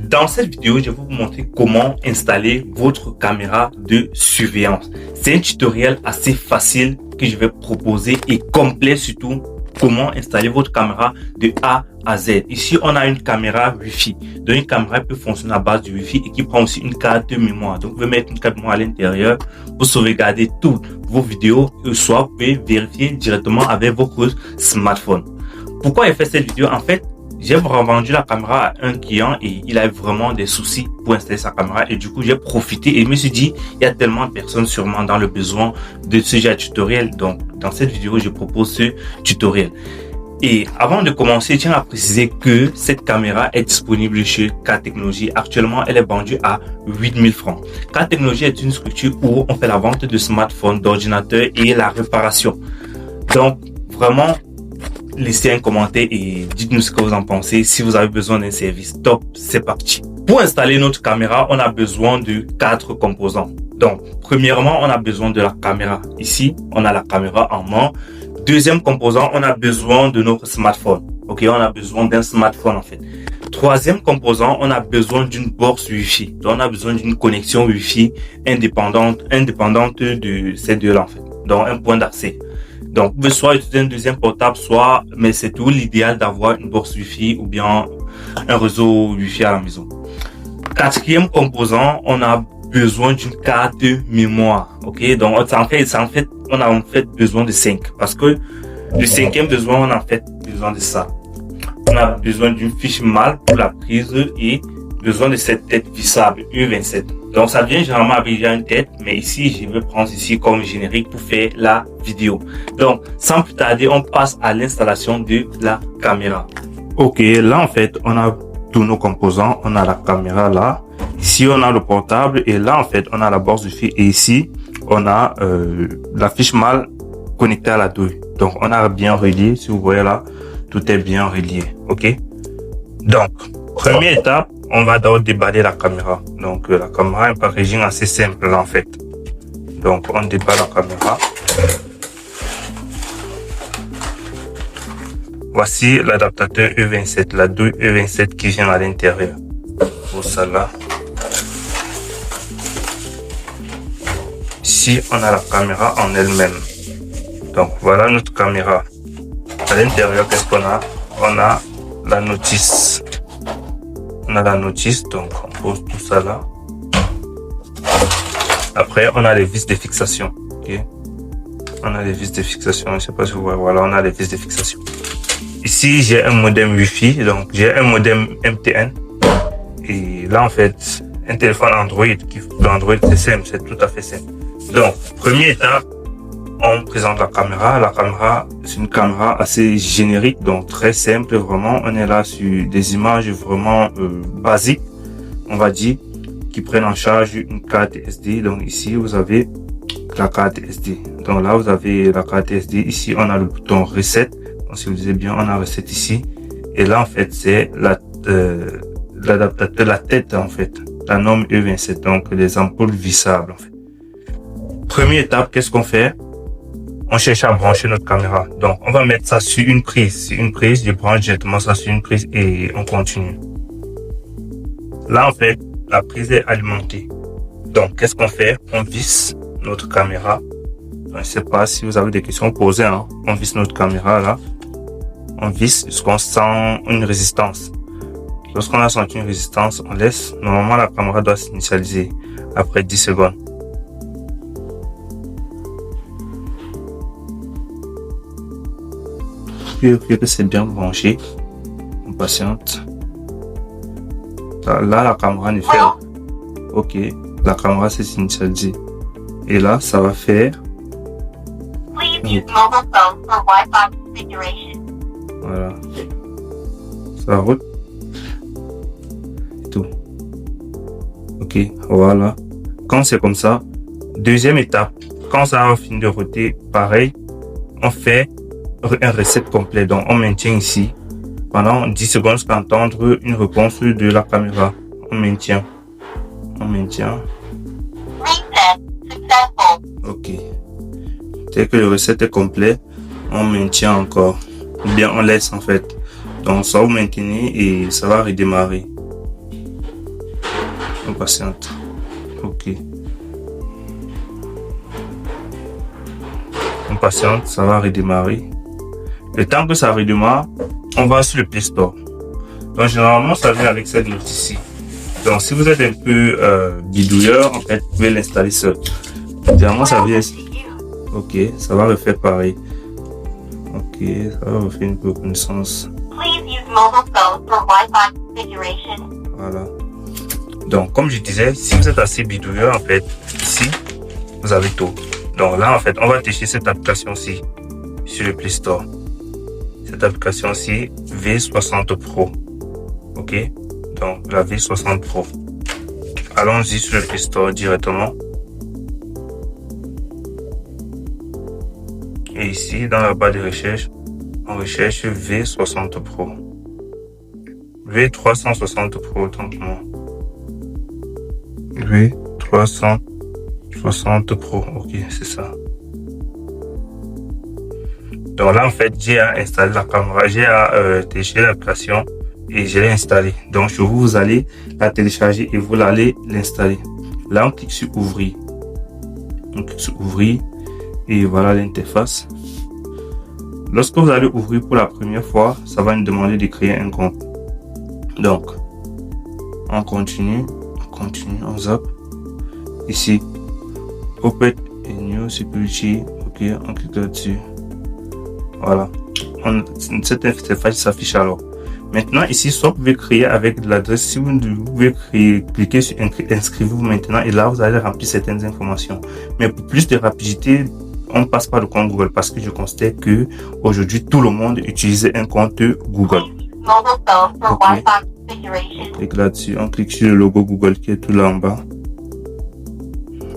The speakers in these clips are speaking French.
Dans cette vidéo, je vais vous montrer comment installer votre caméra de surveillance. C'est un tutoriel assez facile que je vais proposer et complet surtout. Comment installer votre caméra de A à Z. Ici, on a une caméra Wi-Fi. Donc, une caméra peut fonctionner à base du Wi-Fi et qui prend aussi une carte de mémoire. Donc, vous pouvez mettre une carte de mémoire à l'intérieur pour sauvegarder toutes vos vidéos ou soit vous pouvez vérifier directement avec votre smartphone. Pourquoi j'ai fait cette vidéo? En fait, j'ai revendu la caméra à un client et il a vraiment des soucis pour installer sa caméra et du coup j'ai profité et je me suis dit il y a tellement de personnes sûrement dans le besoin de ce genre de tutoriel, donc dans cette vidéo je propose ce tutoriel. Et avant de commencer, je tiens à préciser que cette caméra est disponible chez K Technologies. Actuellement, elle est vendue à 8000 francs. K Technologies est une structure où on fait la vente de smartphones, d'ordinateurs et la réparation. Donc vraiment, laissez un commentaire et dites-nous ce que vous en pensez. Si vous avez besoin d'un service top, c'est parti. Pour installer notre caméra, on a besoin de 4 composants. Donc, premièrement, on a besoin de la caméra. Ici, on a la caméra en main. Deuxième composant, on a besoin de notre smartphone. Ok, on a besoin d'un smartphone en fait. Troisième composant, on a besoin d'une box Wi-Fi. Donc, on a besoin d'une connexion Wi-Fi indépendante de ces deux-là en fait. Donc, un point d'accès. Donc, vous pouvez soit utiliser un deuxième portable, soit, mais c'est tout l'idéal d'avoir une box Wi-Fi ou bien un réseau Wi-Fi à la maison. Quatrième composant, on a besoin d'une carte de mémoire. Ok, donc on a en fait besoin de 5 parce que le cinquième besoin, on a en fait besoin de ça. On a besoin d'une fiche MAL pour la prise et besoin de cette tête vissable U27. Donc ça vient généralement avec une tête, mais ici je vais prendre ici comme générique pour faire la vidéo. Donc sans plus tarder, on passe à l'installation de la caméra. Ok, là en fait on a tous nos composants. On a la caméra là, ici on a le portable et là en fait on a la box Wi-Fi et ici on a la fiche MAL connectée à la douille. Donc on a bien relié, si vous voyez là, tout est bien relié. Ok, donc première étape, on va d'abord déballer la caméra. Donc la caméra est un régime assez simple là, en fait. Donc on déballe la caméra. Voici l'adaptateur E27, la douille E27 qui vient à l'intérieur. Pour ça là. Ici on a la caméra en elle-même. Donc voilà notre caméra. À l'intérieur, qu'est-ce qu'on a? On a la notice. On a la notice, donc on pose tout ça là. Après, on a les vis de fixation. Ok, on a les vis de fixation. Je sais pas si vous voyez. Voilà, on a les vis de fixation. Ici, j'ai un modem Wi-Fi, donc j'ai un modem MTN. Et là, en fait, un téléphone Android Android, c'est simple, c'est tout à fait simple. Donc, première étape, on présente la caméra. La caméra, c'est une caméra assez générique, donc très simple, vraiment. On est là sur des images vraiment basiques, on va dire, qui prennent en charge une carte SD. Donc ici, vous avez la carte SD. Donc là, vous avez la carte SD. Ici, on a le bouton Reset. Donc si vous disiez bien, on a Reset ici. Et là, en fait, c'est l'adaptateur, la tête, en fait, la norme E27, donc les ampoules vissables, en fait. Première étape, qu'est-ce qu'on fait? On cherche à brancher notre caméra. Donc, on va mettre ça sur une prise. Sur une prise, je branche directement ça sur une prise et on continue. Là, en fait, la prise est alimentée. Donc, qu'est-ce qu'on fait? On visse notre caméra. Je ne sais pas si vous avez des questions posées, hein. On visse notre caméra là. On visse jusqu'on sent une résistance. Lorsqu'on a senti une résistance, on laisse. Normalement, la caméra doit s'initialiser après 10 secondes. Que c'est bien branché, on patiente. Là la caméra ne fait. Ok, la caméra s'est initialisée et là ça va faire. Voilà, ça roule et tout. Ok, voilà. Quand c'est comme ça, deuxième étape, quand ça va finir de router, pareil, on fait un reset complet. Donc on maintient ici pendant 10 secondes jusqu'à entendre une réponse de la caméra. On maintient. Ok, dès que le reset est complet, on maintient encore, ou bien on laisse en fait. Donc ça vous maintenez et ça va redémarrer. On patiente. Ok. On patiente, ça va redémarrer. Le temps que ça redémarre, on va sur le Play Store. Donc généralement, ça vient avec cette note ici. Donc si vous êtes un peu bidouilleur, en fait, vous pouvez l'installer seul. Généralement, ça vient. Ok, ça va refaire pareil. Ok, ça va refaire une reconnaissance. Voilà. Donc, comme je disais, si vous êtes assez bidouilleur, en fait, ici, vous avez tout. Donc là, en fait, on va tester cette application-ci sur le Play Store. Cette application-ci, V60 Pro. Ok, donc la V60 Pro. Allons-y sur le Play Store directement. Et ici, dans la barre de recherche, on recherche V60 Pro. V360 Pro, autant pour moi. V360 Pro, ok, c'est ça. Donc là, en fait, j'ai à installer la caméra, j'ai à télécharger l'application et je l'ai installée. Donc, chez vous, vous allez la télécharger et vous allez l'installer. Là, on clique sur ouvrir. On clique sur ouvrir et voilà l'interface. Lorsque vous allez ouvrir pour la première fois, ça va nous demander de créer un compte. Donc, on continue, on zappe. Ici, Open a New Security. Ok, on clique là-dessus. Voilà. Cette interface s'affiche alors. Maintenant, ici, soit vous pouvez créer avec l'adresse. Si vous pouvez cliquer sur inscrivez-vous maintenant et là, vous allez remplir certaines informations. Mais pour plus de rapidité, on ne passe pas le compte Google parce que je constate que aujourd'hui tout le monde utilise un compte Google. Okay. On clique là-dessus, on clique sur le logo Google qui est tout là en bas.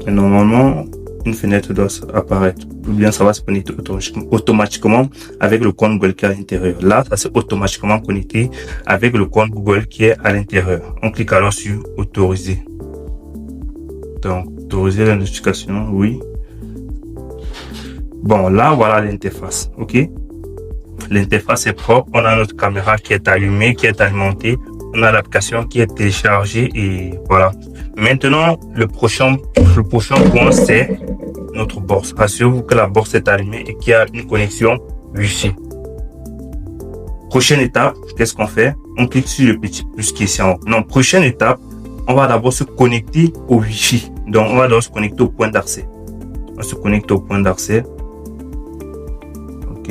Et normalement, une fenêtre doit apparaître. Ou bien ça va se connecter automatiquement avec le compte Google qui est à l'intérieur. Là, ça s'est automatiquement connecté avec le compte Google qui est à l'intérieur. On clique alors sur autoriser. Donc, autoriser la notification, oui. Bon, là, voilà l'interface. OK? L'interface est propre. On a notre caméra qui est allumée, qui est alimentée. On a l'application qui est téléchargée et voilà. Maintenant, le prochain point, c'est notre bourse. Assurez-vous que la bourse est allumée et qu'il y a une connexion Wi-Fi. Prochaine étape, qu'est-ce qu'on fait? On clique sur le petit plus qui est ici en haut. Non, prochaine étape, on va d'abord se connecter au Wi-Fi. Donc, on va d'abord se connecter au point d'accès. On va se connecter au point d'accès. OK.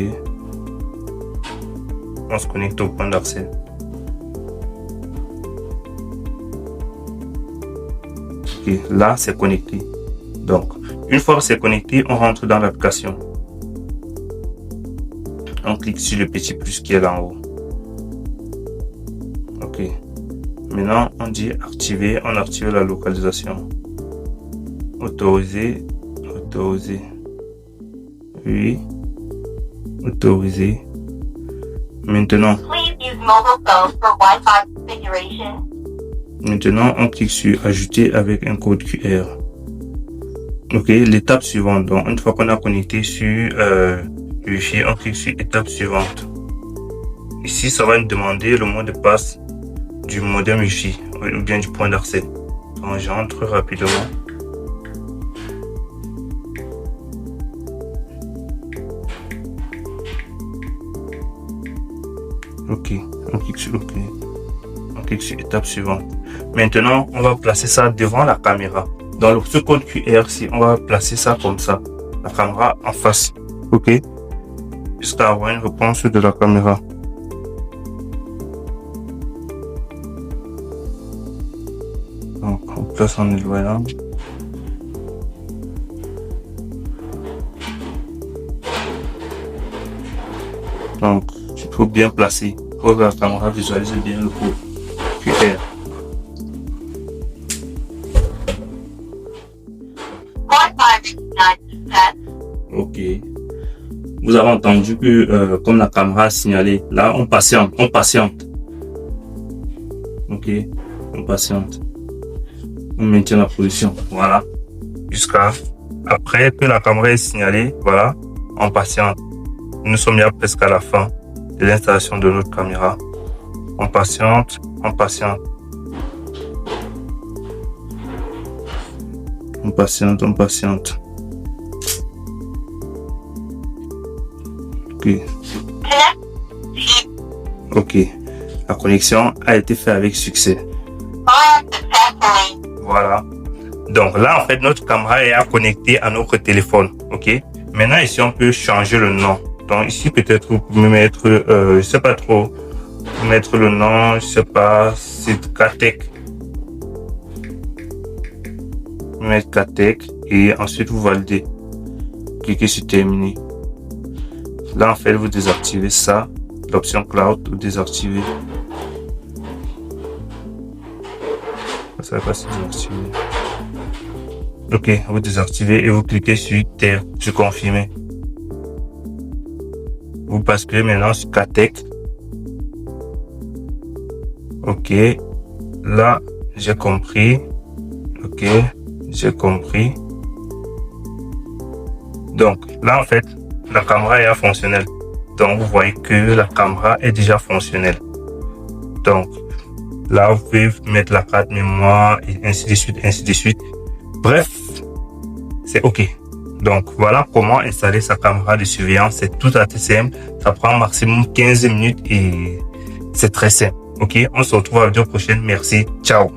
On se connecte au point d'accès. Ok, là c'est connecté. Donc, une fois que c'est connecté, on rentre dans l'application. On clique sur le petit plus qui est là en haut. Ok. Maintenant, on dit activer. On active la localisation. Autoriser. Autoriser. Oui. Autoriser. Maintenant, on clique sur ajouter avec un code QR. Ok, l'étape suivante. Donc, une fois qu'on a connecté sur Wi-Fi, on clique sur étape suivante. Ici, ça va nous demander le mot de passe du modem Wi-Fi ou bien du point d'accès. Donc, j'entre rapidement. Ok, on clique sur OK. On clique sur étape suivante. Maintenant, on va placer ça devant la caméra. Dans ce code QR-ci, on va placer ça comme ça. La caméra en face. OK. Jusqu'à avoir une réponse de la caméra. Donc, on place en éloignant. Donc, il faut bien placer pour que la caméra visualise bien le code QR. Ok. Vous avez entendu que comme la caméra a signalé, là on patiente. Ok, on patiente. On maintient la position. Voilà. Jusqu'à après que la caméra est signalée, voilà, on patiente. Nous sommes là presque à la fin de l'installation de notre caméra. On patiente. On patiente, on patiente. Ok. Ok. La connexion a été faite avec succès. Voilà. Donc là, en fait, notre caméra est connectée à notre téléphone. Ok. Maintenant, ici, on peut changer le nom. Donc ici, peut-être, vous pouvez mettre, je sais pas trop, mettre le nom, je sais pas, c'est Katech. Mettre Katech et ensuite vous validez. Cliquez sur terminer. Là, en fait, vous désactivez ça, l'option cloud, vous désactivez. Ça va pas se désactiver. Ok, vous désactivez et vous cliquez sur terre, sur confirmer. Vous basculez maintenant sur Katech. Ok, là, j'ai compris. Ok, j'ai compris. Donc, là, en fait, la caméra est fonctionnelle. Donc, vous voyez que la caméra est déjà fonctionnelle. Donc, là, vous pouvez mettre la carte mémoire et ainsi de suite, ainsi de suite. Bref, c'est OK. Donc, voilà comment installer sa caméra de surveillance. C'est tout à fait simple. Ça prend maximum 15 minutes et c'est très simple. OK, on se retrouve à la vidéo prochaine. Merci. Ciao.